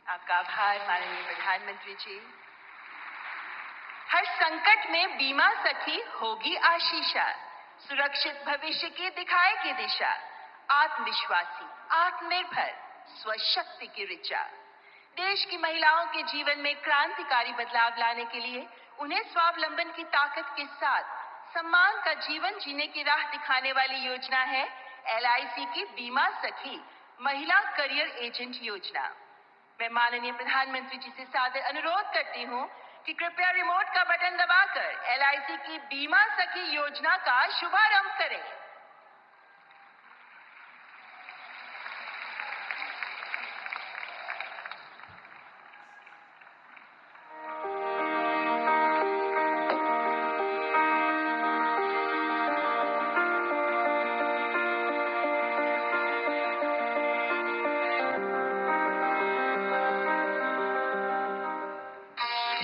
आपका आभार माननीय प्रधानमंत्री जी। हर संकट में बीमा सखी होगी आशीषा, सुरक्षित भविष्य की दिखाएगी दिशा, आत्मविश्वासी, आत्मनिर्भर, स्वशक्ति की ऋचा। देश की महिलाओं के जीवन में क्रांतिकारी बदलाव लाने के लिए उन्हें स्वावलंबन की ताकत के साथ सम्मान का जीवन जीने की राह दिखाने वाली योजना है LIC की बीमा सखी महिला करियर एजेंट योजना। मैं माननीय प्रधानमंत्री जी से सादर अनुरोध करती हूँ कि कृपया रिमोट का बटन दबाकर LIC की बीमा सखी योजना का शुभारंभ करें।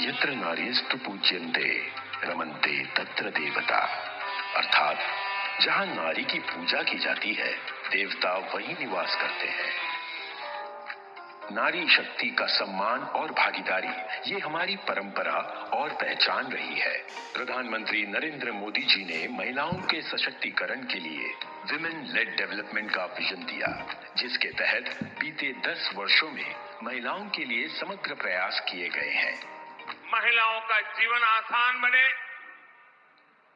यत्र नार्यस्तु पूज्यन्ते रमन्ते तत्र देवता, अर्थात जहां नारी की पूजा की जाती है देवता वहीं निवास करते हैं। नारी शक्ति का सम्मान और भागीदारी ये हमारी परंपरा और पहचान रही है। प्रधानमंत्री नरेंद्र मोदी जी ने महिलाओं के सशक्तिकरण के लिए विमेन लेड डेवलपमेंट का विजन दिया, जिसके तहत बीते 10 वर्षों में महिलाओं के लिए समग्र प्रयास किए गए हैं। महिलाओं का जीवन आसान बने,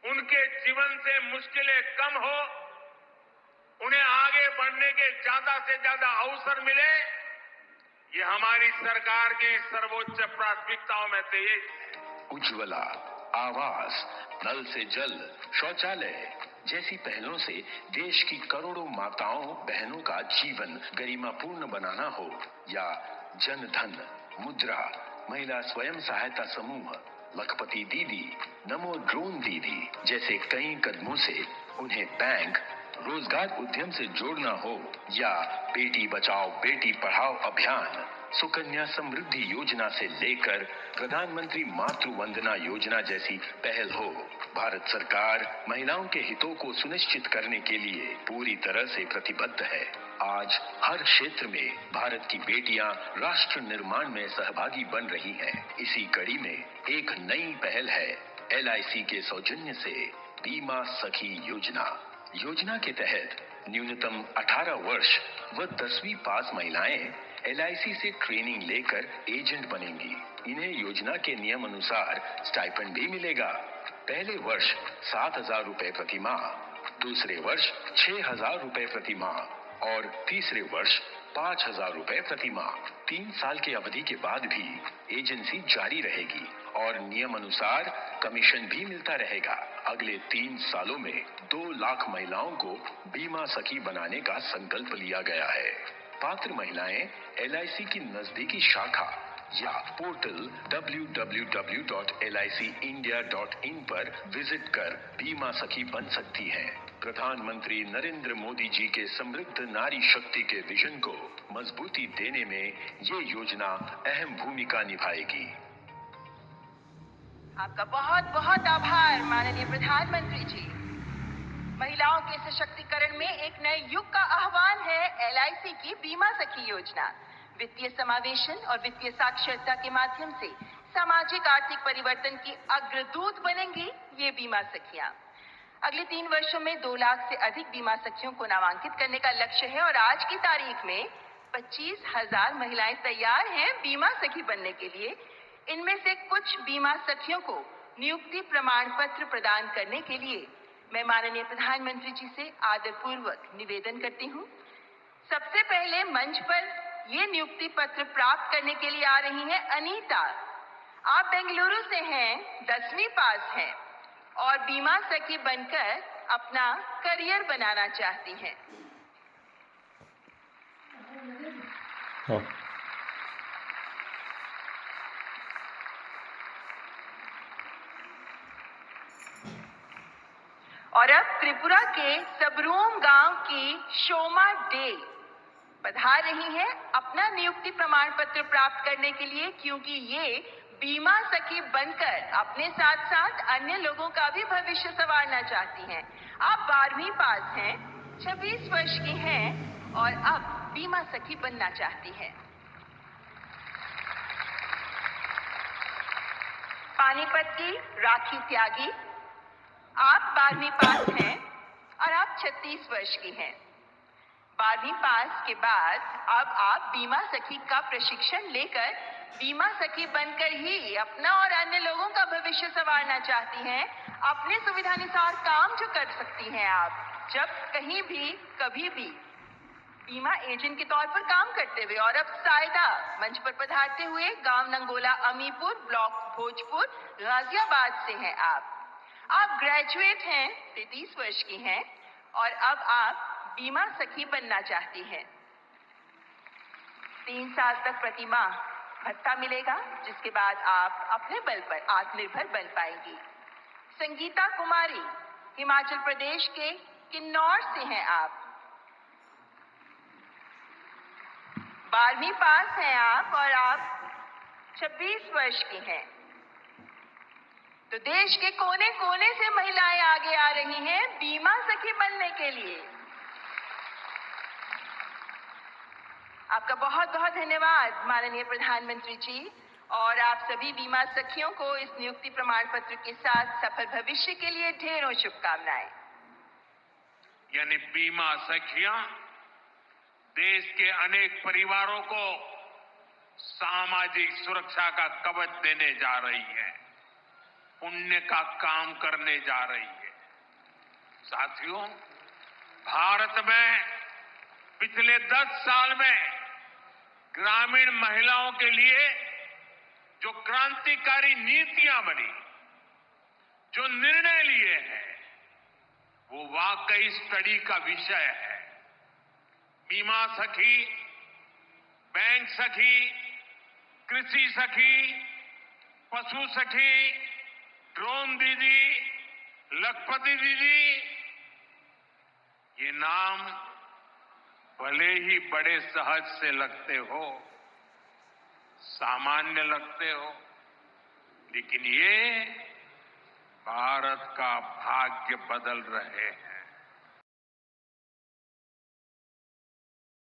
उनके जीवन से मुश्किलें कम हो, उन्हें आगे बढ़ने के ज्यादा से ज्यादा अवसर मिले, ये हमारी सरकार की सर्वोच्च प्राथमिकताओं में से एक। उज्ज्वला, आवास, नल से जल, शौचालय जैसी पहलों से देश की करोड़ों माताओं बहनों का जीवन गरिमापूर्ण बनाना हो, या जन धन, मुद्रा, महिला स्वयं सहायता समूह, लखपति दीदी, नमो ड्रोन दीदी जैसे कई कदमों से उन्हें बैंक, रोजगार उद्यम से जोड़ना हो, या बेटी बचाओ बेटी पढ़ाओ अभियान, सुकन्या समृद्धि योजना से लेकर प्रधानमंत्री मातृ वंदना योजना जैसी पहल हो, भारत सरकार महिलाओं के हितों को सुनिश्चित करने के लिए पूरी तरह से प्रतिबद्ध है। आज हर क्षेत्र में भारत की बेटियां राष्ट्र निर्माण में सहभागी बन रही हैं। इसी कड़ी में एक नई पहल है LIC के सौजन्य से बीमा सखी योजना के तहत न्यूनतम 18 वर्ष व 10वीं पास महिलाएं LIC से ट्रेनिंग लेकर एजेंट बनेंगी। इन्हें योजना के नियम अनुसार स्टाइपेंड भी मिलेगा। पहले वर्ष 7,000 रुपए प्रति माह, दूसरे वर्ष 6,000 रुपए प्रति माह और तीसरे वर्ष 5,000 रुपए प्रति माह। 3 साल की अवधि के बाद भी एजेंसी जारी रहेगी और नियम अनुसार कमीशन भी मिलता रहेगा। अगले 3 सालों में 2 लाख महिलाओं को बीमा सखी बनाने का संकल्प लिया गया है। पात्र महिलाएं LIC की नजदीकी शाखा या पोर्टल www.licindia.in पर विजिट कर बीमा सखी बन सकती हैं। प्रधानमंत्री नरेंद्र मोदी जी के समृद्ध नारी शक्ति के विजन को मजबूती देने में ये योजना अहम भूमिका निभाएगी। आपका बहुत बहुत आभार माननीय प्रधानमंत्री जी। महिलाओं के सशक्तिकरण में एक नए युग का आह्वान है LIC की बीमा सखी योजना। वित्तीय समावेशन और वित्तीय साक्षरता के माध्यम से सामाजिक आर्थिक परिवर्तन की अग्रदूत बनेंगी ये बीमा सखियां। अगले 3 वर्षों में 2 लाख से अधिक बीमा सखियों को नामांकित करने का लक्ष्य है और आज की तारीख में 25,000 महिलाएं तैयार हैं बीमा सखी बनने के लिए। इनमें से कुछ बीमा सखियों को नियुक्ति प्रमाण पत्र प्रदान करने के लिए मैं माननीय प्रधानमंत्री जी से आदरपूर्वक निवेदन करती हूँ। सबसे पहले मंच पर ये नियुक्ति पत्र प्राप्त करने के लिए आ रही हैं अनीता। आप बेंगलुरु से हैं, 10वीं पास हैं और बीमा सखी बनकर अपना करियर बनाना चाहती हैं। और अब त्रिपुरा के सबरूम गांव की शोमा डे पधार रही हैं अपना नियुक्ति प्रमाण पत्र प्राप्त करने के लिए, क्योंकि ये बीमा सखी बनकर अपने साथ साथ अन्य लोगों का भी भविष्य संवारना चाहती हैं। आप 12वीं पास हैं, 26 वर्ष की हैं और अब बीमा सखी बनना चाहती हैं। पानीपत की राखी त्यागी, आप 12वीं पास हैं और आप 36 वर्ष की हैं। 12वीं पास के बाद अब आप बीमा सखी का प्रशिक्षण लेकर बीमा सखी बनकर ही अपना और अन्य लोगों का भविष्य संवारना चाहती हैं। अपने सुविधानुसार काम जो कर सकती हैं आप, जब कहीं भी कभी भी बीमा एजेंट के तौर पर काम करते हुए। और अब सायदा मंच पर पधारते हुए गांव नंगोला अमीपुर, ब्लॉक भोजपुर, गाजियाबाद से हैं आप ग्रेजुएट हैं, 33 वर्ष की हैं और अब आप बीमा सखी बनना चाहती हैं। 3 साल तक प्रति माह भत्ता मिलेगा, जिसके बाद आप अपने बल पर आत्मनिर्भर बन पाएंगी। संगीता कुमारी, हिमाचल प्रदेश के किन्नौर से हैं आप। 12वीं पास हैं आप और आप 26 वर्ष की हैं। तो देश के कोने कोने से महिलाएं आगे आ रही हैं बीमा सखी बनने के लिए। आपका बहुत बहुत धन्यवाद माननीय प्रधानमंत्री जी, और आप सभी बीमा सखियों को इस नियुक्ति प्रमाण पत्र के साथ सफल भविष्य के लिए ढेरों शुभकामनाएं। यानी बीमा सखियां देश के अनेक परिवारों को सामाजिक सुरक्षा का कवच देने जा रही है, पुण्य का काम करने जा रही है। साथियों, भारत में पिछले 10 साल में ग्रामीण महिलाओं के लिए जो क्रांतिकारी नीतियां बनी, जो निर्णय लिए हैं, वो वाकई स्टडी का विषय है। बीमा सखी, बैंक सखी, कृषि सखी, पशु सखी, ड्रोन दीदी, लखपति दीदी, ये नाम भले ही बड़े सहज से लगते हो, सामान्य लगते हो, लेकिन ये भारत का भाग्य बदल रहे हैं।